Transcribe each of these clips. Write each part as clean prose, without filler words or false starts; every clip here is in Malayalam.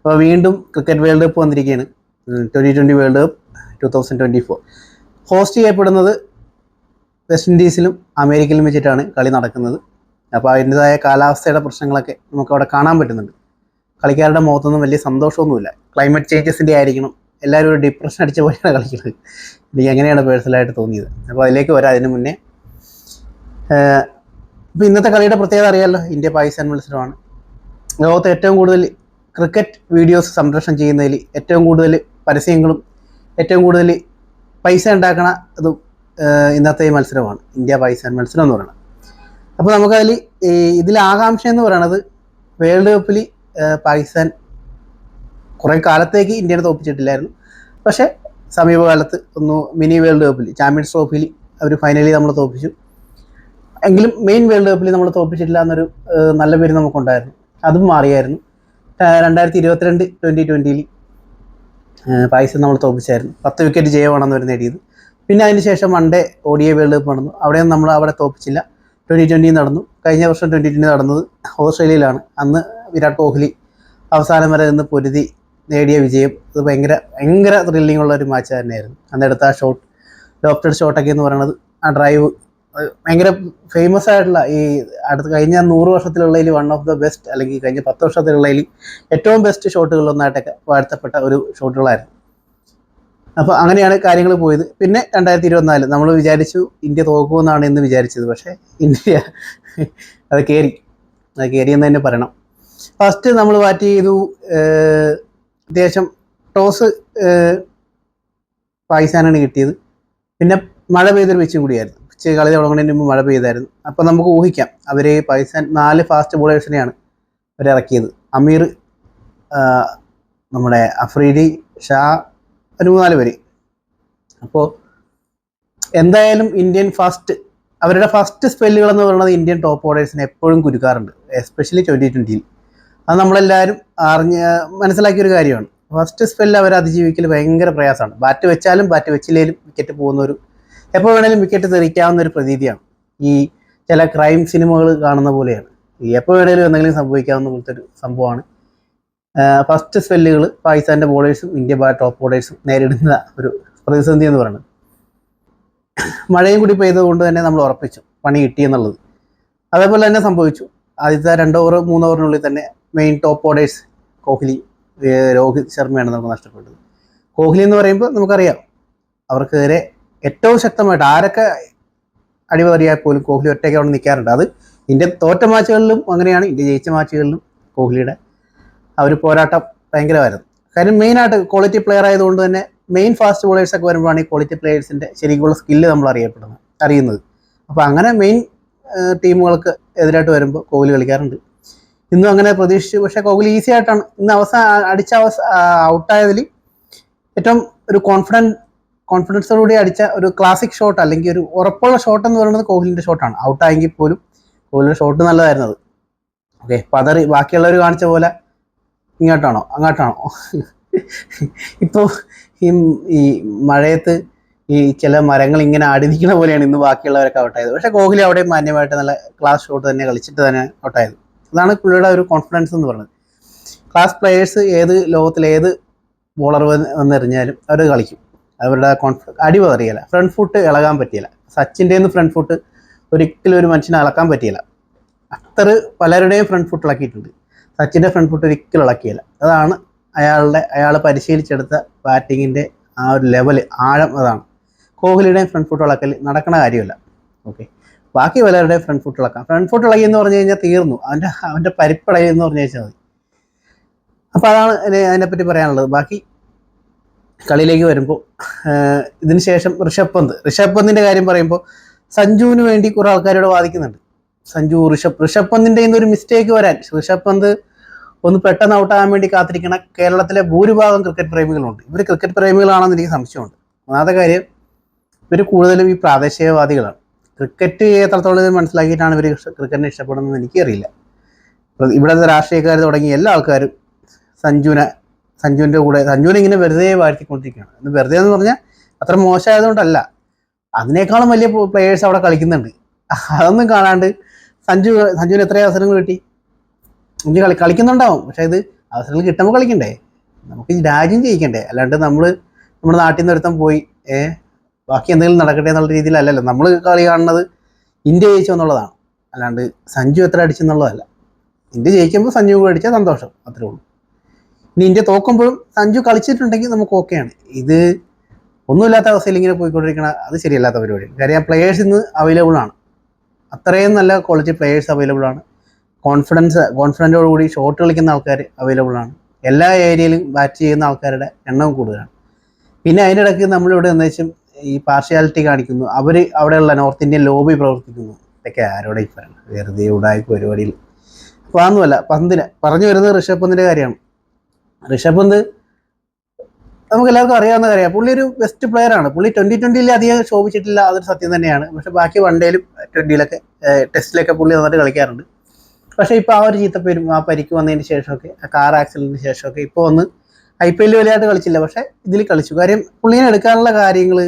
അപ്പോൾ വീണ്ടും ക്രിക്കറ്റ് വേൾഡ് കപ്പ് വന്നിരിക്കുകയാണ്. 2020 വേൾഡ് കപ്പ് 2024 ഹോസ്റ്റ് ചെയ്യപ്പെടുന്നത് വെസ്റ്റ് ഇൻഡീസിലും അമേരിക്കയിലും വെച്ചിട്ടാണ് കളി നടക്കുന്നത്. അപ്പോൾ അതിൻ്റെതായ കാലാവസ്ഥയുടെ പ്രശ്നങ്ങളൊക്കെ നമുക്കവിടെ കാണാൻ പറ്റുന്നുണ്ട്. കളിക്കാരുടെ മുഖത്തൊന്നും വലിയ സന്തോഷമൊന്നുമില്ല. ക്ലൈമറ്റ് ചേഞ്ചസിൻ്റെ ആയിരിക്കണം, എല്ലാവരും ഒരു ഡിപ്രഷൻ അടിച്ച പോലെയാണ് കളിക്കുന്നത്. എനിക്ക് അങ്ങനെയാണ് പേഴ്സണലായിട്ട് തോന്നിയത്. അപ്പോൾ അതിലേക്ക് വരാം. അതിന് മുന്നേ ഇപ്പോൾ ഇന്നത്തെ കളിയുടെ പ്രത്യേകത അറിയാമല്ലോ, ഇന്ത്യ പാകിസ്ഥാൻ മത്സരമാണ്. ലോകത്ത് ഏറ്റവും കൂടുതൽ ക്രിക്കറ്റ് വീഡിയോസ് സംപ്രേഷണം ചെയ്യുന്നതിൽ ഏറ്റവും കൂടുതൽ പരസ്യങ്ങളും ഏറ്റവും കൂടുതൽ പൈസ ഉണ്ടാക്കണ അതും ഇന്നത്തെ ഈ മത്സരമാണ്, ഇന്ത്യ പാകിസ്ഥാൻ മത്സരം എന്ന് പറയുന്നത്. അപ്പോൾ നമുക്കതിൽ ഇതിൽ ആകാംക്ഷ എന്ന് പറയുന്നത് വേൾഡ് കപ്പിൽ പാകിസ്ഥാൻ കുറേ കാലത്തേക്ക് ഇന്ത്യനെ തോൽപ്പിച്ചിട്ടില്ലായിരുന്നു. പക്ഷേ സമീപകാലത്ത് മിനി വേൾഡ് കപ്പിൽ ചാമ്പ്യൻസ് ട്രോഫിയിൽ അവർ ഫൈനലി നമ്മൾ തോൽപ്പിച്ചു. എങ്കിലും മെയിൻ വേൾഡ് കപ്പിൽ നമ്മൾ തോൽപ്പിച്ചിട്ടില്ല എന്നൊരു നല്ല പേര് നമുക്കുണ്ടായിരുന്നു. അതും മാറിയായിരുന്നു. 2022 2020 പാകിസ്ഥാൻ നമ്മൾ തോൽപ്പിച്ചായിരുന്നു. 10 വിക്കറ്റ് ജയമാണെന്ന് അവർ നേടിയത്. പിന്നെ അതിന് ശേഷം വൺഡേ ODI വേൾഡ് കപ്പ് നടന്നു. അവിടെയൊന്നും നമ്മൾ അവിടെ തോൽപ്പിച്ചില്ല. 2020 നടന്നു. കഴിഞ്ഞ വർഷം 2020 നടന്നത് ഓസ്ട്രേലിയയിലാണ്. അന്ന് വിരാട് കോഹ്ലി അവസാനം വരെ നിന്ന് പൊരുതി നേടിയ വിജയം. അത് ഭയങ്കര ത്രില്ലിംഗ് ഉള്ള ഒരു മാച്ച് തന്നെയായിരുന്നു. അന്നെടുത്ത ആ ഷോട്ട്, ലോഫ്റ്റഡ് ഷോട്ടൊക്കെ എന്ന് പറയുന്നത്, ആ ഡ്രൈവ് ഭയങ്കര ഫേമസ് ആയിട്ടുള്ള കഴിഞ്ഞ 100 വർഷത്തിലുള്ളതിൽ വൺ ഓഫ് ദ ബെസ്റ്റ്, അല്ലെങ്കിൽ കഴിഞ്ഞ 10 വർഷത്തിലുള്ളതിൽ ഏറ്റവും ബെസ്റ്റ് ഷോട്ടുകളിലൊന്നായിട്ടൊക്കെ വാഴ്ത്തപ്പെട്ട ഒരു ഷോട്ടുകളായിരുന്നു. അപ്പോൾ അങ്ങനെയാണ് കാര്യങ്ങൾ പോയത്. പിന്നെ 2024 നമ്മൾ വിചാരിച്ചു ഇന്ത്യ തോക്കുമെന്നാണ് എന്ന് വിചാരിച്ചത്. പക്ഷേ ഇന്ത്യ അത് കയറിയെന്ന് തന്നെ പറയണം. ഫസ്റ്റ് നമ്മൾ ബാറ്റ് ചെയ്തു. അത്യാവശ്യം ടോസ് പാകിസ്ഥാനാണ് കിട്ടിയത്. പിന്നെ മഴ പെയ്തൊരു വെച്ചും കൂടിയായിരുന്നു. കളി തുടങ്ങുന്നതിന് മുമ്പ് മഴ പെയ്തായിരുന്നു. അപ്പോൾ നമുക്ക് ഊഹിക്കാം, പാകിസ്ഥാൻ 4 ഫാസ്റ്റ് ബോളേഴ്സിനെയാണ് അവരിറക്കിയത്. അമീർ, നമ്മുടെ അഫ്രീദി, ഷാ, ഒരു 3-4 പേര്. അപ്പോൾ എന്തായാലും അവരുടെ ഫസ്റ്റ് സ്പെല്ലുകൾ എന്ന് പറയുന്നത് ഇന്ത്യൻ ടോപ്പ് ഓർഡേഴ്സിനെ എപ്പോഴും കുരുക്കാറുണ്ട്, എസ്പെഷ്യലി 2020. അത് നമ്മളെല്ലാവരും മനസ്സിലാക്കിയൊരു കാര്യമാണ്. ഫസ്റ്റ് സ്പെല്ല് അവർ അതിജീവിക്കൽ ഭയങ്കര പ്രയാസമാണ്. ബാറ്റ് വെച്ചാലും ബാറ്റ് വെച്ചില്ലേലും വിക്കറ്റ് പോകുന്ന എപ്പോൾ വേണേലും വിക്കറ്റ് തെറിക്കാവുന്ന ഒരു പ്രതീതിയാണ്. ഈ ചില ക്രൈം സിനിമകൾ കാണുന്ന പോലെയാണ്. എപ്പോൾ വേണേലും എന്തെങ്കിലും സംഭവിക്കാവുന്ന പോലത്തെ ഒരു സംഭവമാണ് ഫസ്റ്റ് സ്പെല്ലുകൾ പാകിസ്ഥാൻ്റെ ബോളേഴ്സും ഇന്ത്യ ടോപ്പ് ബോളേഴ്സും നേരിടുന്ന ഒരു പ്രതിസന്ധി എന്ന് പറയുന്നത്. മഴയും കൂടി പെയ്തതുകൊണ്ട് തന്നെ നമ്മൾ ഉറപ്പിച്ചു പണി കിട്ടിയെന്നുള്ളത്. അതേപോലെ തന്നെ സംഭവിച്ചു. ആദ്യത്തെ 2 ഓവർ 3 ഓവറിനുള്ളിൽ തന്നെ main top bowlers Kohli, Rohit ശർമ്മയാണ് നമുക്ക് നഷ്ടപ്പെട്ടത്. കോഹ്ലി എന്ന് പറയുമ്പോൾ നമുക്കറിയാം, അവർക്കെതിരെ ഏറ്റവും ശക്തമായിട്ട് ആരൊക്കെ അടിപറിയാൽ പോലും കോഹ്ലി ഒറ്റയ്ക്ക് അവിടെ നിൽക്കാറുണ്ട്. അത് ഇന്ത്യ തോറ്റ മാച്ചുകളിലും അങ്ങനെയാണ്, ഇന്ത്യ ജയിച്ച മാച്ചുകളിലും കോഹ്ലിയുടെ ആ ഒരു പോരാട്ടം ഭയങ്കരമായിരുന്നു. കാര്യം മെയിനായിട്ട് ക്വാളിറ്റി പ്ലെയർ ആയതുകൊണ്ട് തന്നെ മെയിൻ ഫാസ്റ്റ് ബോളേഴ്സൊക്കെ വരുമ്പോഴാണ് ഈ ക്വാളിറ്റി പ്ലെയേഴ്സിൻ്റെ ശരിക്കുള്ള സ്കില്ല് നമ്മൾ അറിയുന്നത്. അപ്പോൾ അങ്ങനെ മെയിൻ ടീമുകൾക്ക് എതിരായിട്ട് വരുമ്പോൾ കോഹ്ലി കളിക്കാറുണ്ട്. ഇന്നും അങ്ങനെ പ്രതീക്ഷിച്ചു. പക്ഷേ കോഹ്ലി ഈസി ആയിട്ടാണ് ഇന്ന് ഔട്ടായതിൽ ഏറ്റവും ഒരു കോൺഫിഡൻസോടുകൂടി അടിച്ച ഒരു ക്ലാസിക് ഷോട്ട്, അല്ലെങ്കിൽ ഒരു ഉറപ്പുള്ള ഷോട്ട് എന്ന് പറയുന്നത് കോഹ്ലിൻ്റെ ഷോട്ടാണ്. ഔട്ടായെങ്കിൽ പോലും കോഹ്ലിയുടെ ഷോട്ട് നല്ലതായിരുന്നത്. ഓക്കെ, പതറി ബാക്കിയുള്ളവർ കാണിച്ച പോലെ ഇങ്ങോട്ടാണോ അങ്ങോട്ടാണോ. ഇപ്പോൾ ഈ മഴയത്ത് ചില മരങ്ങൾ ഇങ്ങനെ ആടി നിൽക്കുന്ന പോലെയാണ് ഇന്ന് ബാക്കിയുള്ളവരൊക്കെ ഔട്ടായത്. പക്ഷേ കോഹ്ലി അവിടെ മാന്യമായിട്ട് നല്ല ക്ലാസ് ഷോട്ട് തന്നെ കളിച്ചിട്ട് തന്നെ ഔട്ടായത്. അതാണ് പുള്ളിയുടെ ഒരു കോൺഫിഡൻസ് എന്ന് പറയുന്നത്. ക്ലാസ് പ്ലെയേഴ്സ് ലോകത്തിലെ ഏത് ബോളർ വന്നെറിഞ്ഞാലും അവർ കളിക്കും. അവരുടെ അടി പതറിയില്ല, ഫ്രണ്ട് ഫുട്ട് ഇളകാൻ പറ്റിയില്ല. സച്ചിൻ്റെ ഫ്രണ്ട് ഫുട്ട് ഒരിക്കലും ഒരു മനുഷ്യനെ ഇളക്കാൻ പറ്റിയില്ല. അത്ര പലരുടെയും ഫ്രണ്ട് ഫുട്ട് ഇളക്കിയിട്ടുണ്ട്. സച്ചിൻ്റെ ഫ്രണ്ട് ഫുട്ട് ഒരിക്കലും ഇളക്കിയില്ല. അതാണ് അയാൾ പരിശീലിച്ചെടുത്ത ബാറ്റിങ്ങിൻ്റെ ആ ഒരു ലെവൽ, ആഴം. അതാണ് കോഹ്ലിയുടെയും ഫ്രണ്ട് ഫുട്ട് ഇളക്കൽ നടക്കണ കാര്യമല്ല. ഓക്കെ, ബാക്കി പലരുടെയും ഫ്രണ്ട് ഫുട്ട് ഇളക്കാം. ഫ്രണ്ട് ഫുട്ട് ഇളകി എന്ന് പറഞ്ഞു കഴിഞ്ഞാൽ തീർന്നു, അവൻ്റെ പരിപ്പിളകി എന്ന് പറഞ്ഞു വെച്ചാൽ മതി. അപ്പോൾ അതാണ് അതിനെപ്പറ്റി പറയാനുള്ളത്. ബാക്കി കളിയിലേക്ക് വരുമ്പോൾ ഇതിന് ശേഷം ഋഷഭ് പന്തിൻ്റെ കാര്യം പറയുമ്പോൾ സഞ്ജുവിന് വേണ്ടി കുറേ ആൾക്കാരോട് വാദിക്കുന്നുണ്ട്. ഋഷഭ് പന്തിൻ്റെ ഒരു മിസ്റ്റേക്ക് വരാൻ, ഋഷഭ് പന്ത് ഒന്ന് പെട്ടെന്ന് ഔട്ടാകാൻ വേണ്ടി കാത്തിരിക്കണ കേരളത്തിലെ ഭൂരിഭാഗം ക്രിക്കറ്റ് പ്രേമികളുണ്ട്. ഇവർ ക്രിക്കറ്റ് പ്രേമികളാണെന്ന് എനിക്ക് സംശയമുണ്ട്. ഒന്നാമത്തെ കാര്യം, ഇവർ കൂടുതലും ഈ പ്രാദേശികവാദികളാണ്. ക്രിക്കറ്റ് എത്രത്തോളം മനസ്സിലാക്കിയിട്ടാണ് ഇവർ ക്രിക്കറ്റിനെ ഇഷ്ടപ്പെടുന്നതെന്ന് എനിക്കറിയില്ല. ഇവിടുത്തെ രാഷ്ട്രീയക്കാർ തുടങ്ങി എല്ലാ ആൾക്കാരും സഞ്ജുവിൻ്റെ ഇങ്ങനെ വെറുതെ വാഴ്ത്തിക്കൊണ്ടിരിക്കുകയാണ്. വെറുതെ എന്ന് പറഞ്ഞാൽ അത്ര മോശമായതുകൊണ്ടല്ല, അതിനേക്കാളും വലിയ പ്ലെയേഴ്സ് അവിടെ കളിക്കുന്നുണ്ട്. അതൊന്നും കാണാണ്ട് സഞ്ജുവിന് എത്രയോ അവസരങ്ങൾ കിട്ടി. സഞ്ജു കളിക്കുന്നുണ്ടാവും, പക്ഷേ ഇത് അവസരങ്ങൾ കിട്ടുമ്പോൾ കളിക്കണ്ടേ, നമുക്ക് രാജ്യം ജയിക്കണ്ടേ. അല്ലാണ്ട് നമ്മുടെ നാട്ടിൽ നിന്ന് ഒരുത്തം പോയി ബാക്കി എന്തെങ്കിലും നടക്കട്ടെ എന്നുള്ള രീതിയിലല്ലല്ലോ നമ്മൾ കളി കാണുന്നത്. ഇന്ത്യ ജയിച്ചു എന്നുള്ളതാണ്, അല്ലാണ്ട് സഞ്ജു എത്ര അടിച്ചെന്നുള്ളതല്ല. ഇന്ത്യ ജയിക്കുമ്പോൾ സഞ്ജു കൂടെ അടിച്ചാൽ സന്തോഷം, അത്രേ ഉള്ളൂ. ഇനി ഇന്ത്യ തോക്കുമ്പോഴും സഞ്ജു കളിച്ചിട്ടുണ്ടെങ്കിൽ നമുക്ക് ഓക്കെയാണ്. ഇത് ഒന്നുമില്ലാത്ത അവസ്ഥയിൽ ഇങ്ങനെ പോയിക്കൊണ്ടിരിക്കണം, അത് ശരിയല്ലാത്ത പരിപാടി. കാര്യം പ്ലെയേഴ്സ് ഇന്ന് അവൈലബിൾ ആണ്, അത്രയും നല്ല ക്വാളിറ്റി പ്ലെയേഴ്സ് അവൈലബിൾ ആണ്. കോൺഫിഡൻറ്റോടുകൂടി ഷോട്ട് കളിക്കുന്ന ആൾക്കാർ അവൈലബിൾ ആണ്. എല്ലാ ഏരിയയിലും ബാറ്റ് ചെയ്യുന്ന ആൾക്കാരുടെ എണ്ണം കൂടുതലാണ്. പിന്നെ അതിൻ്റെ ഇടയ്ക്ക് നമ്മളിവിടെ എന്ന് വെച്ചും ഈ പാർഷ്യാലിറ്റി കാണിക്കുന്നു, അവർ അവിടെയുള്ള നോർത്ത് ഇന്ത്യൻ ലോബി പ്രവർത്തിക്കുന്നു. ഇതൊക്കെ ആരോടെ ഈ പറയുന്നത്, വെറുതെ ഉടായ്പ പരിപാടിയിൽ. അപ്പോൾ അതൊന്നുമല്ല, പറഞ്ഞു വരുന്നത് ഋഷഭ് പന്തിൻ്റെ കാര്യമാണ്. ഋഷഭ് പന്ത് നമുക്ക് എല്ലാവർക്കും അറിയാവുന്ന കാര്യമാണ്. പുള്ളി ഒരു ബെസ്റ്റ് പ്ലെയർ ആണ്. പുള്ളി 2020 അധികം ശോഭിച്ചിട്ടില്ല, അതൊരു സത്യം തന്നെയാണ്. പക്ഷെ ബാക്കി വൺഡേയിലും 20 ടെസ്റ്റിലൊക്കെ പുള്ളി നന്നായിട്ട് കളിക്കാറുണ്ട്. പക്ഷേ ഇപ്പോൾ ആ ഒരു ചീത്തപ്പേരും ആ പരിക്ക് വന്നതിന് ശേഷമൊക്കെ, ആ കാർ ആക്സിഡൻറ്റിന് ശേഷമൊക്കെ ഇപ്പോൾ ഒന്ന് IPL വലുതായിട്ട് കളിച്ചില്ല, പക്ഷേ ഇതിൽ കളിച്ചു. കാര്യം പുള്ളിനെ എടുക്കാനുള്ള കാര്യങ്ങൾ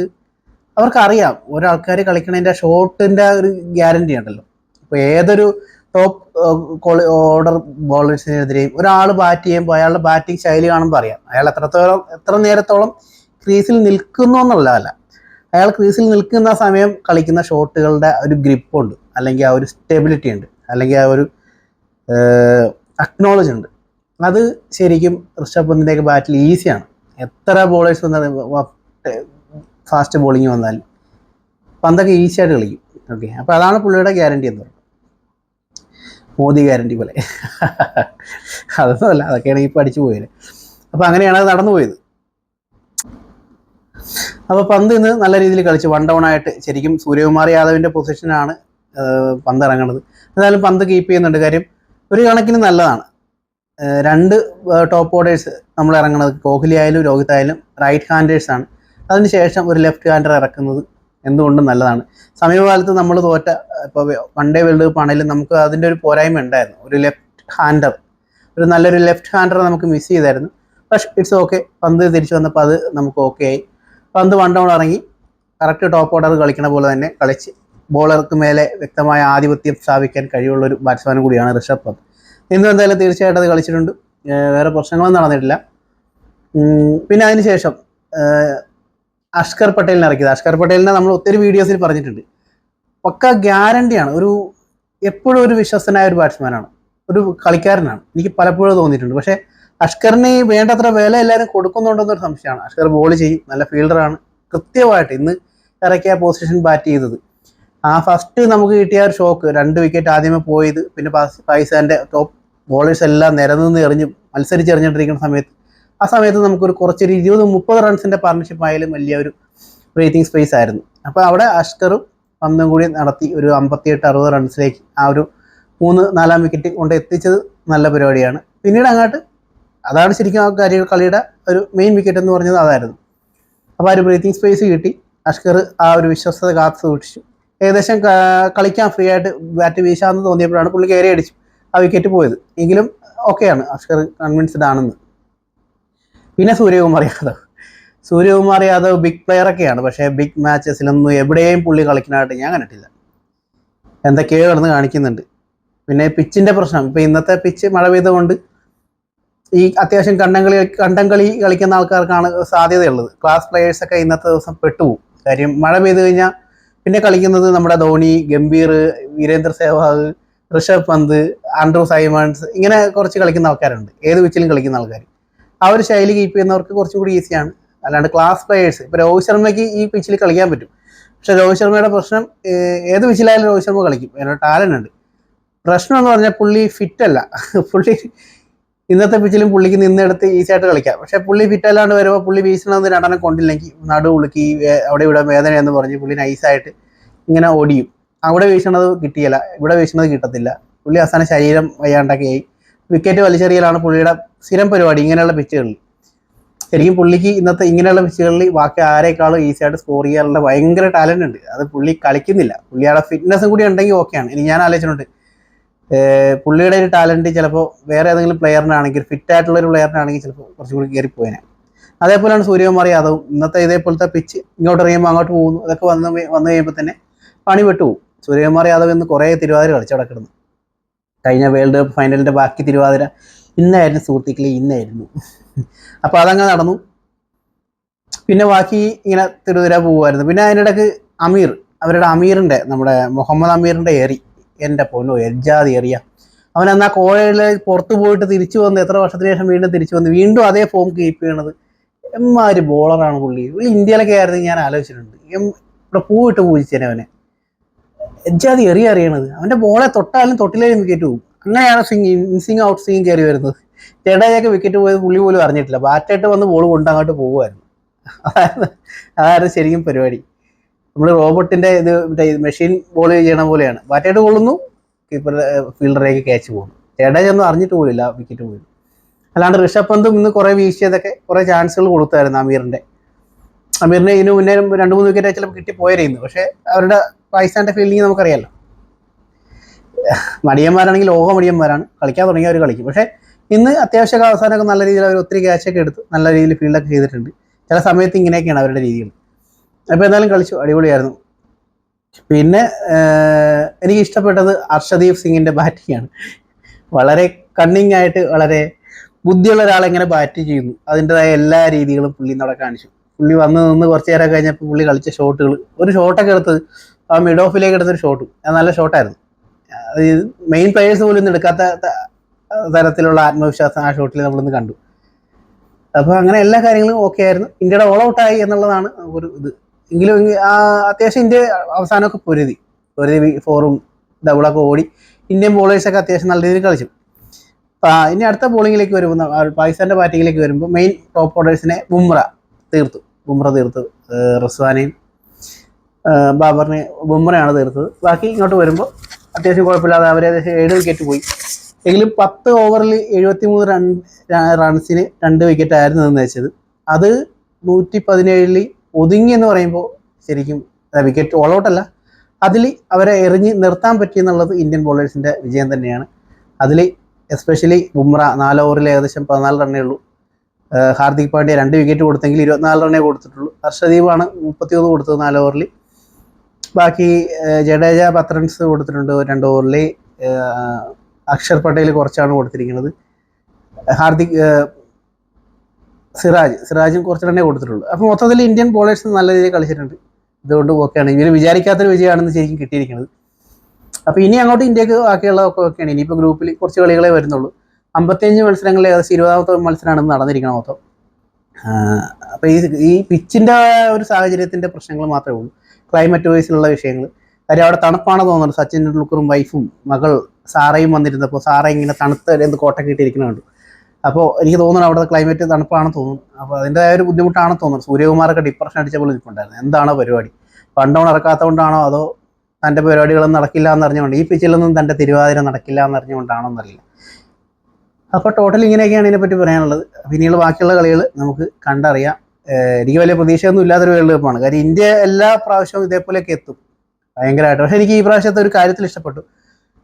അവർക്കറിയാം. ഒരാൾക്കാർ കളിക്കണതിൻ്റെ ഷോട്ടിൻ്റെ ഒരു ഗ്യാരണ്ടി ഉണ്ടല്ലോ. ഇപ്പോൾ ഏതൊരു ടോപ്പ് ഓർഡർ ബോളേഴ്സിനെതിരെയും ഒരാൾ ബാറ്റ് ചെയ്യുമ്പോൾ അയാളുടെ ബാറ്റിംഗ് ശൈലി കാണുമ്പോൾ അറിയാം അയാൾ എത്ര നേരത്തോളം ക്രീസിൽ നിൽക്കുന്നു എന്നുള്ളതല്ല, അയാൾ ക്രീസിൽ നിൽക്കുന്ന സമയം കളിക്കുന്ന ഷോട്ടുകളുടെ ഒരു ഗ്രിപ്പുണ്ട്, അല്ലെങ്കിൽ ആ ഒരു സ്റ്റെബിലിറ്റി ഉണ്ട്, അല്ലെങ്കിൽ ആ ഒരു അക്നോളജ് ഉണ്ട്. അത് ശരിക്കും ഋഷഭ് പന്തിൻ്റെയൊക്കെ ബാറ്റിൽ ഈസിയാണ്. എത്ര ബോളേഴ്സ് വന്നാലും ഫാസ്റ്റ് ബോളിങ് വന്നാലും പന്തൊക്കെ ഈസിയായിട്ട് കളിക്കും. ഓക്കെ, അപ്പോൾ അതാണ് പുള്ളിയുടെ ഗ്യാരണ്ടി എന്ന് പറയുന്നത്. മോദി ഗ്യാരണ്ടി പോലെ അതൊന്നുമല്ല, അതൊക്കെയാണ് ഇപ്പോൾ അടിച്ചു പോയത്. അപ്പോൾ അങ്ങനെയാണ് അത് നടന്നു പോയത്. അപ്പോൾ പന്ത് ഇന്ന് നല്ല രീതിയിൽ കളിച്ചു, 1 ഡൗൺ ആയിട്ട്. ശരിക്കും സൂര്യകുമാർ യാദവിൻ്റെ പൊസിഷനാണ് പന്ത് ഇറങ്ങുന്നത്. എന്തായാലും പന്ത് കീപ്പ് ചെയ്യുന്നുണ്ട്. കാര്യം ഒരു കണക്കിന് നല്ലതാണ്. 2 ടോപ്പ് ഓർഡേഴ്സ് നമ്മൾ ഇറങ്ങുന്നത്, കോഹ്ലി ആയാലും രോഹിത് ആയാലും റൈറ്റ് ഹാൻഡേഴ്സാണ്. അതിനുശേഷം ഒരു ലെഫ്റ്റ് ഹാൻഡർ ഇറക്കുന്നത് എന്തുകൊണ്ടും നല്ലതാണ്. സമീപകാലത്ത് നമ്മൾ തോറ്റ ഇപ്പോൾ വൺഡേ വേൾഡ് കപ്പ് ആണെങ്കിലും നമുക്ക് അതിൻ്റെ ഒരു പോരായ്മ ഉണ്ടായിരുന്നു. ഒരു നല്ലൊരു ലെഫ്റ്റ് ഹാൻഡർ നമുക്ക് മിസ് ചെയ്തായിരുന്നു. പക്ഷേ ഇറ്റ്സ് ഓക്കെ, പന്ത് തിരിച്ചു വന്നപ്പോൾ അത് നമുക്ക് ഓക്കെ ആയി. പന്ത് 1 ഡൗൺ ഇറങ്ങി കറക്റ്റ് ടോപ്പ് ഓർഡർ കളിക്കണ പോലെ തന്നെ കളിച്ച് ബോളർക്ക് മേലെ വ്യക്തമായ ആധിപത്യം സ്ഥാപിക്കാൻ കഴിവുള്ളൊരു ബാറ്റ്സ്മാൻ കൂടിയാണ് ഋഷഭ് പന്ത്. ഇന്നും എന്തായാലും തീർച്ചയായിട്ടും അത് കളിച്ചിട്ടുണ്ട്, വേറെ പ്രശ്നങ്ങളൊന്നും നടന്നിട്ടില്ല. പിന്നെ അതിനുശേഷം അഷ്കർ പട്ടേലിനെ ഇറക്കിയത്. അഷ്കർ പട്ടേലിനെ നമ്മൾ ഒത്തിരി വീഡിയോസിൽ പറഞ്ഞിട്ടുണ്ട്. പക്ക ഗ്യാരണ്ടിയാണ്, എപ്പോഴും ഒരു വിശ്വസ്തനായ ഒരു ബാറ്റ്സ്മാനാണ്, ഒരു കളിക്കാരനാണ്, എനിക്ക് പലപ്പോഴും തോന്നിയിട്ടുണ്ട്. പക്ഷേ അഷ്കറിന് വേണ്ടത്ര വില എല്ലാവരും കൊടുക്കുന്നുണ്ടെന്നൊരു സംശയമാണ്. അഷ്കർ ബോൾ ചെയ്യും, നല്ല ഫീൽഡറാണ്, കൃത്യമായിട്ട് ഇന്ന് ഇറക്കിയ പൊസിഷൻ ബാറ്റ് ചെയ്തത്. ആ ഫസ്റ്റ് നമുക്ക് കിട്ടിയ ഒരു ഷോക്ക്, 2 വിക്കറ്റ് ആദ്യമേ പോയത്, പിന്നെ പാകിസ്ഥാൻ്റെ ടോപ്പ് ബോളേഴ്സ് എല്ലാം നിരന്ന് എറിഞ്ഞ് മത്സരിച്ചെറിഞ്ഞിട്ടിരിക്കുന്ന ആ സമയത്ത് നമുക്കൊരു കുറച്ചൊരു 20-30 റൺസിൻ്റെ പാർട്ണർഷിപ്പ് ആയാലും വലിയൊരു ബ്രീത്തിങ് സ്പേസ് ആയിരുന്നു. അപ്പോൾ അവിടെ അഷ്കറും പന്തും കൂടി നടത്തി ഒരു 58-60 റൺസിലേക്ക് ആ ഒരു 3-4 വിക്കറ്റ് കൊണ്ട് എത്തിച്ചത് നല്ല പരിപാടിയാണ്. പിന്നീട് അങ്ങോട്ട് അതാണ് ശരിക്കും ആ കളിയുടെ ഒരു മെയിൻ വിക്കറ്റ് എന്ന് പറഞ്ഞത് അതായിരുന്നു. അപ്പോൾ ആ ഒരു ബ്രീത്തിങ് സ്പേസ് കിട്ടി, അഷ്കർ ആ ഒരു വിശ്വസ്തത കാത്തു സൂക്ഷിച്ചു. ഏകദേശം കളിക്കാൻ ഫ്രീ ആയിട്ട് ബാറ്റ് വീശാമെന്ന് തോന്നിയപ്പോഴാണ് പുള്ളി കയറി അടിച്ചു ആ വിക്കറ്റ് പോയത്. എങ്കിലും ഓക്കെയാണ്, അഷ്കർ കൺവിൻസ്ഡ് ആണെന്ന്. പിന്നെ സൂര്യകുമാർ യാദവ് ബിഗ് പ്ലെയറൊക്കെയാണ്, പക്ഷേ ബിഗ് മാച്ചസിലൊന്നും എവിടെയും പുള്ളി കളിക്കാനായിട്ട് ഞാൻ കണ്ടിട്ടില്ല. എന്തൊക്കെയോ കിടന്ന് കാണിക്കുന്നുണ്ട്. പിന്നെ പിച്ചിൻ്റെ പ്രശ്നം, ഇപ്പോൾ ഇന്നത്തെ പിച്ച് മഴ പെയ്തുകൊണ്ട് ഈ അത്യാവശ്യം കണ്ടം കളി കളിക്കുന്ന ആൾക്കാർക്കാണ് സാധ്യതയുള്ളത്. ക്ലാസ് പ്ലെയേഴ്സൊക്കെ ഇന്നത്തെ ദിവസം പെട്ടുപോകും. കാര്യം മഴ പെയ്തു കഴിഞ്ഞാൽ പിന്നെ കളിക്കുന്നത് നമ്മുടെ ധോണി, ഗംഭീർ, വീരേന്ദ്ര സെഹ്വാഗ്, ഋഷഭ് പന്ത്, ആൻഡ്രൂ സൈമൺസ്, ഇങ്ങനെ കുറച്ച് കളിക്കുന്ന ആൾക്കാരുണ്ട്, ഏത് പിച്ചിലും കളിക്കുന്ന ആൾക്കാർ. ആ ഒരു ശൈലി കീപ്പ് ചെയ്യുന്നവർക്ക് കുറച്ചും കൂടി ഈസിയാണ്. അല്ലാണ്ട് ക്ലാസ് പ്ലെയേഴ്സ്, ഇപ്പോൾ രോഹിത് ശർമ്മയ്ക്ക് ഈ പിച്ചിൽ കളിക്കാൻ പറ്റും. പക്ഷേ രോഹിത് ശർമ്മയുടെ പ്രശ്നം, ഏത് പിച്ചിലായാലും രോഹിത് ശർമ്മ കളിക്കും, അതിനൊരു ടാലൻ്റ് ഉണ്ട്. പ്രശ്നം എന്ന് പറഞ്ഞാൽ പുള്ളി ഫിറ്റല്ല. പുള്ളി ഇന്നത്തെ പിച്ചിലും പുള്ളിക്ക് നിന്നെടുത്ത് ഈസിയായിട്ട് കളിക്കാം. പക്ഷേ പുള്ളി ഫിറ്റല്ലാണ്ട് വരുമ്പോൾ പുള്ളി വീശണമെന്ന് 2 കൊണ്ടില്ലെങ്കിൽ നടു ഉളുക്കി അവിടെ ഇവിടെ വേദന എന്ന് പറഞ്ഞ് പുള്ളി നൈസായിട്ട് ഇങ്ങനെ ഓടിയും. അവിടെ വീശണത് കിട്ടിയില്ല, ഇവിടെ വീശണത് കിട്ടത്തില്ല. പുള്ളി അവസാനം ശരീരം വയ്യാണ്ടാക്കിയായി. വിക്കറ്റ് വലിച്ചെറിയലാണ് പുള്ളിയുടെ സ്ഥിരം പരിപാടി ഇങ്ങനെയുള്ള പിച്ചുകളിൽ. ശരിക്കും പുള്ളിക്ക് ഇന്നത്തെ ഇങ്ങനെയുള്ള പിച്ചുകളിൽ ബാക്കി ആരേക്കാളും ഈസിയായിട്ട് സ്കോർ ചെയ്യാനുള്ള ഭയങ്കര ടാലൻ്റ് ഉണ്ട്. അത് പുള്ളി കളിക്കുന്നില്ല. പുള്ളിയുടെ ഫിറ്റ്നസ്സും കൂടി ഉണ്ടെങ്കിൽ ഓക്കെയാണ്. ഇനി ഞാൻ ആലോചിച്ചിട്ടുണ്ട്, പുള്ളിയുടെ ഒരു ടാലൻറ്റ് ചിലപ്പോൾ വേറെ ഏതെങ്കിലും പ്ലെയറിനാണെങ്കിൽ, ഫിറ്റായിട്ടുള്ളൊരു പ്ലെയറിനാണെങ്കിൽ ചിലപ്പോൾ കുറച്ചും കൂടി കയറിപ്പോയേനെ. അതേപോലെയാണ് സൂര്യകുമാർ യാദവും. ഇന്നത്തെ ഇതേപോലത്തെ പിച്ച് ഇങ്ങോട്ട് എറിയുമ്പോൾ അങ്ങോട്ട് പോകുന്നു, ഇതൊക്കെ വന്നു കഴിയുമ്പോൾ തന്നെ പണി വിട്ടുപോകും. സൂര്യകുമാർ യാദവ് ഇന്ന് കുറേ തിരുവാതിര കളിച്ച് കിടക്കുന്നു. കഴിഞ്ഞ വേൾഡ് കപ്പ് ഫൈനലിൻ്റെ ബാക്കി തിരുവാതിര ഇന്നായിരുന്നു സുഹൃത്തുക്കളെ, ഇന്നായിരുന്നു. അപ്പോൾ അതങ്ങനെ നടന്നു. പിന്നെ ബാക്കി ഇങ്ങനെ തിരുതിര പോകുമായിരുന്നു. പിന്നെ അതിനിടയ്ക്ക് അമീർ, അവരുടെ അമീറിൻ്റെ, നമ്മുടെ മുഹമ്മദ് അമീറിൻ്റെ എറി, എൻ്റെ പൊന്നോ എജ്ജാതി എറിയ. അവൻ എന്നാൽ കോഴയിൽ പുറത്ത് പോയിട്ട് തിരിച്ചു വന്ന് എത്ര വർഷത്തിന് ശേഷം വീണ്ടും തിരിച്ചു വന്ന് വീണ്ടും അതേ ഫോം കീപ്പ് ചെയ്യണത്. എമ്മാതിരി ബോളറാണ് പുള്ളി. ഇന്ത്യയിലൊക്കെ ആയിരുന്നു ഞാൻ ആലോചിച്ചിട്ടുണ്ട്. ഇവിടെ പൂവിട്ട് പൂജിച്ചേനെ അവനെ. എജ്ജാതി എറി അറിയണത്. അവൻ്റെ ബോളെ തൊട്ടാലും തൊട്ടിലേലും വിക്കറ്റ് പോകും. അങ്ങനെയാണ് ഇൻസിങ് ഔട്ട് സ്വിങ് കയറി വരുന്നത്. ജഡേജയൊക്കെ വിക്കറ്റ് പോയത് പുള്ളി പോലും അറിഞ്ഞിട്ടില്ല. ബാറ്റായിട്ട് വന്ന് ബോൾ കൊണ്ട് അങ്ങോട്ട് പോകുമായിരുന്നു. അതായിരുന്നു ശരിക്കും പരിപാടി. നമ്മൾ റോബോട്ടിൻ്റെ ഇത് മറ്റേ മെഷീൻ ബോൾ ചെയ്യണ പോലെയാണ്. ബാറ്റായിട്ട് കൊള്ളുന്നു, കീപ്പറുടെ ഫീൽഡറേക്ക് ക്യാച്ച് പോകുന്നു. ജഡേജ ഒന്നും അറിഞ്ഞിട്ട് പോലില്ല വിക്കറ്റ് പോയി. അല്ലാണ്ട് ഋഷഭ് പന്തും ഇന്ന് കുറേ വീശിയതൊക്കെ കുറേ ചാൻസുകൾ കൊടുത്തായിരുന്നു അമീറിൻ്റെ. ഇതിന് മുന്നേ 2-3 വിക്കറ്റ് ചിലപ്പോൾ കിട്ടിപ്പോയിരുന്നു. പക്ഷേ അവരുടെ പാകിസ്ഥാൻ്റെ ഫീൽഡിങ് നമുക്കറിയാമല്ലോ. മടിയന്മാരാണെങ്കിൽ ലോക മടിയന്മാരാണ്. കളിക്കാൻ തുടങ്ങിയ അവർ കളിക്കും. പക്ഷേ ഇന്ന് അത്യാവശ്യമൊക്കെ അവസാനമൊക്കെ നല്ല രീതിയിൽ അവർ ഒത്തിരി ക്യാച്ചൊക്കെ എടുത്ത് നല്ല രീതിയിൽ ഫീൽഡൊക്കെ ചെയ്തിട്ടുണ്ട്. ചില സമയത്ത് ഇങ്ങനെയൊക്കെയാണ് അവരുടെ രീതികൾ. അപ്പോൾ എന്തായാലും കളിച്ചു, അടിപൊളിയായിരുന്നു. പിന്നെ എനിക്ക് ഇഷ്ടപ്പെട്ടത് അർഷദീപ് സിംഗിൻ്റെ ബാറ്റിംഗാണ്. വളരെ കണ്ണിങ് ആയിട്ട് വളരെ ബുദ്ധിയുള്ള ഒരാളെങ്ങനെ ബാറ്റ് ചെയ്യുന്നു അതിൻ്റെതായ എല്ലാ രീതികളും പുള്ളി അവിടെ കാണിച്ചു. പുള്ളി വന്ന് നിന്ന് കുറച്ച് നേരം കഴിഞ്ഞപ്പോൾ പുള്ളി കളിച്ച ഷോട്ടുകൾ, ഒരു ഷോട്ടൊക്കെ എടുത്തത് ആ മിഡ് ഓഫിലേക്ക് എടുത്തൊരു ഷോട്ടും അത് നല്ല ഷോട്ടായിരുന്നു. മെയിൻ പ്ലെയേഴ്സ് പോലും ഇന്ന് എടുക്കാത്ത തരത്തിലുള്ള ആത്മവിശ്വാസം ആ ഷോട്ടിൽ നമ്മളിന്ന് കണ്ടു. അപ്പോൾ അങ്ങനെ എല്ലാ കാര്യങ്ങളും ഓക്കെ ആയിരുന്നു. ഇന്ത്യയുടെ ഓൾ ഔട്ടായി എന്നുള്ളതാണ് ഒരു ഇത്. എങ്കിലും അത്യാവശ്യം ഇന്ത്യ അവസാനമൊക്കെ പൊരുതി ഫോറും ഡബിളൊക്കെ ഓടി ഇന്ത്യൻ ബോളേഴ്സൊക്കെ അത്യാവശ്യം നല്ല രീതിയിൽ കളിച്ചു. ഇനി അടുത്ത ബോളിങ്ങിലേക്ക് വരുമ്പോൾ പാകിസ്ഥാൻ്റെ ബാറ്റിങ്ങിലേക്ക് വരുമ്പോൾ മെയിൻ ടോപ്പ് ഓർഡേഴ്സിനെ ബുംറ തീർത്തു. റിസ്വാനെയും ബാബറിനെ ബുംറയാണ് തീർത്തത്. ബാക്കി ഇങ്ങോട്ട് വരുമ്പോൾ അത്യാവശ്യം കുഴപ്പമില്ലാതെ അവർ ഏകദേശം 7 വിക്കറ്റ് പോയി. എങ്കിലും 10 ഓവറിൽ 73 റൺസിന് 2 വിക്കറ്റ് ആയിരുന്നു നിർണ്ണയിച്ചത്. അത് 117 ഒതുങ്ങി എന്ന് പറയുമ്പോൾ ശരിക്കും വിക്കറ്റ് ഓൾ ഔട്ടല്ല, അതിൽ അവരെ എറിഞ്ഞ് നിർത്താൻ പറ്റിയെന്നുള്ളത് ഇന്ത്യൻ ബോളേഴ്സിൻ്റെ വിജയം തന്നെയാണ്. അതിൽ എസ്പെഷ്യലി ബുംറ 4 ഓവറിൽ ഏകദേശം 14 റണ്ണേ ഉള്ളൂ. ഹാർദിക് പാണ്ഡ്യ 2 വിക്കറ്റ് കൊടുത്തെങ്കിൽ 24 റണ്ണേ കൊടുത്തിട്ടുള്ളൂ. ഹർഷദീപാണ് 31 കൊടുത്തത് 4 ഓവറിൽ. ബാക്കി ജഡേജ 10 റൺസ് കൊടുത്തിട്ടുണ്ട് 2 ഓവറിൽ. അക്ഷർ പട്ടേൽ കുറച്ചാണ് കൊടുത്തിരിക്കുന്നത്. സിറാജും കുറച്ച് റണ്ണേ കൊടുത്തിട്ടുള്ളൂ. അപ്പോൾ മൊത്തത്തിൽ ഇന്ത്യൻ ബോളേഴ്സ് നല്ല രീതിയിൽ കളിച്ചിട്ടുണ്ട്. ഇതുകൊണ്ട് ഓക്കെയാണ്. ഇവർ വിചാരിക്കാത്തൊരു വിജയമാണെന്ന് ശരിക്കും കിട്ടിയിരിക്കുന്നത്. അപ്പോൾ ഇനി അങ്ങോട്ട് ഇന്ത്യക്ക് ബാക്കിയുള്ളതൊക്കെ ഓക്കെയാണ്. ഇനിയിപ്പോൾ ഗ്രൂപ്പിൽ കുറച്ച് കളികളെ വരുന്നുള്ളൂ. 55 മത്സരങ്ങളിൽ ഏകദേശം 20ാമത്തെ മത്സരമാണെന്ന് നടന്നിരിക്കണം മൊത്തം. അപ്പോൾ ഈ പിച്ചിൻ്റെ ഒരു സാഹചര്യത്തിൻ്റെ പ്രശ്നങ്ങൾ മാത്രമേ ഉള്ളൂ. ക്ലൈമറ്റ് വൈസിലുള്ള വിഷയങ്ങൾ. കാര്യം അവിടെ തണുപ്പാണ് തോന്നുന്നത്. സച്ചിൻ ടെണ്ടുൽക്കറും വൈഫും മകൾ സാറയും വന്നിരുന്നപ്പോൾ സാറ ഇങ്ങനെ തണുത്ത് എന്ത് കോട്ടൊക്കെ ഇട്ടിരിക്കുന്നുണ്ട്. അപ്പോൾ എനിക്ക് തോന്നുന്നു അവിടെ ക്ലൈമറ്റ് തണുപ്പാണെന്ന് തോന്നുന്നു. അപ്പോൾ അതിൻ്റെതായ ഒരു ബുദ്ധിമുട്ടാണെന്ന് തോന്നുന്നു. സൂര്യകുമാറൊക്കെ ഡിപ്രഷൻ അടിച്ച പോലെ നിൽപ്പുണ്ടായിരുന്നു. എന്താണോ പരിപാടി, പണ്ടോൺ ഇറക്കാത്തതുകൊണ്ടാണോ അതോ തൻ്റെ പരിപാടികളൊന്നും നടക്കില്ല എന്നറിഞ്ഞുകൊണ്ട്, ഈ പിച്ചിലൊന്നും തൻ്റെ തിരുവാതിര നടക്കില്ല എന്നറിഞ്ഞുകൊണ്ടാണോ എന്നറിയില്ല. അപ്പോൾ ടോട്ടൽ ഇങ്ങനെയൊക്കെയാണ് ഇതിനെപ്പറ്റി പറയാനുള്ളത്. പിന്നീട് ബാക്കിയുള്ള കളികൾ നമുക്ക് കണ്ടറിയാം. എനിക്ക് വലിയ പ്രതീക്ഷയൊന്നും ഇല്ലാത്തൊരു വേൾഡ് കപ്പാണ്. കാര്യം ഇന്ത്യ എല്ലാ പ്രാവശ്യവും ഇതേപോലെയൊക്കെ എത്തും ഭയങ്കരമായിട്ട്. പക്ഷേ എനിക്ക് ഈ പ്രാവശ്യത്തെ ഒരു കാര്യത്തിൽ ഇഷ്ടപ്പെട്ടു,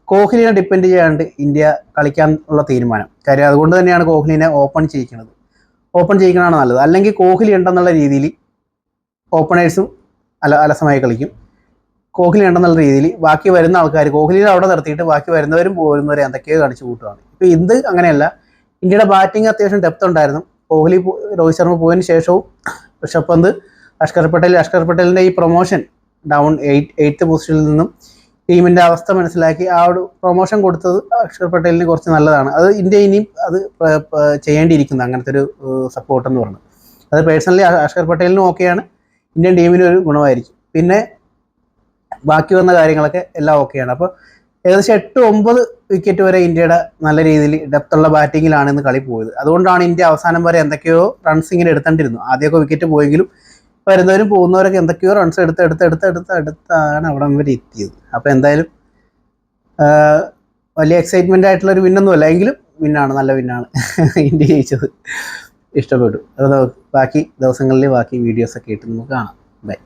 കോഹ്ലിനെ ഡിപ്പെൻഡ് ചെയ്യാണ്ട് ഇന്ത്യ കളിക്കാൻ ഉള്ള തീരുമാനം. കാര്യം അതുകൊണ്ട് തന്നെയാണ് കോഹ്ലിനെ ഓപ്പൺ ചെയ്യിക്കണതാണ് നല്ലത്. അല്ലെങ്കിൽ കോഹ്ലി ഉണ്ടെന്നുള്ള രീതിയിൽ ഓപ്പണേഴ്സും അലസമായി കളിക്കും. കോഹ്ലി ഉണ്ടെന്നുള്ള രീതിയിൽ ബാക്കി വരുന്ന ആൾക്കാർ കോഹ്ലിനെ അവിടെ നിർത്തിയിട്ട് ബാക്കി വരുന്നവരും പോരുന്നവരെ എന്തൊക്കെയോ കാണിച്ചു കൂട്ടുകയാണ്. ഇപ്പോൾ ഇത് അങ്ങനെയല്ല. ഇന്ത്യയുടെ ബാറ്റിംഗ് അത്യാവശ്യം ഡെപ്ത് ഉണ്ടായിരുന്നു. കോഹ്ലി രോഹിത് ശർമ്മ പോയതിന് ശേഷവും ഋഷഭ് പന്ത്, അക്ഷർ പട്ടേലിൻ്റെ ഈ പ്രൊമോഷൻ ഡൗൺ 8th പൊസിഷനിൽ നിന്നും ടീമിൻ്റെ അവസ്ഥ മനസ്സിലാക്കി ആ ഒരു പ്രൊമോഷൻ കൊടുത്തത് അക്ഷർ പട്ടേലിന് കുറച്ച് നല്ലതാണ്. അത് ഇന്ത്യ ഇനിയും അത് ചെയ്യേണ്ടിയിരിക്കുന്നു, അങ്ങനത്തെ ഒരു സപ്പോർട്ടെന്ന് പറഞ്ഞത്. അത് പേഴ്സണലി അക്ഷർ പട്ടേലിനും ഓക്കെയാണ്, ഇന്ത്യൻ ടീമിനും ഒരു ഗുണമായിരിക്കും. പിന്നെ ബാക്കി വന്ന കാര്യങ്ങളൊക്കെ എല്ലാം ഓക്കെയാണ്. അപ്പോൾ ഏകദേശം 8-9 വിക്കറ്റ് വരെ ഇന്ത്യയുടെ നല്ല രീതിയിൽ ഡെപ്തുള്ള ബാറ്റിങ്ങിലാണ് ഇന്ന് കളി പോയത്. അതുകൊണ്ടാണ് ഇന്ത്യ അവസാനം വരെ എന്തൊക്കെയോ റൺസ് ഇങ്ങനെ എടുത്തേണ്ടിരുന്നു. ആദ്യമൊക്കെ വിക്കറ്റ് പോയെങ്കിലും വരുന്നവരും പോകുന്നവരൊക്കെ എന്തൊക്കെയോ റൺസ് എടുത്താണ് അവിടെ വരെ എത്തിയത്. അപ്പോൾ എന്തായാലും വലിയ എക്സൈറ്റ്മെൻ്റ് ആയിട്ടുള്ളൊരു വിന്നൊന്നുമല്ല, എങ്കിലും വിന്നാണ്, നല്ല വിന്നാണ്. ഇന്ത്യ ജയിച്ചത് ഇഷ്ടപ്പെട്ടു. അത് ബാക്കി ദിവസങ്ങളിൽ ബാക്കി വീഡിയോസൊക്കെ ഇട്ട് നമുക്ക് കാണാം. ബൈ.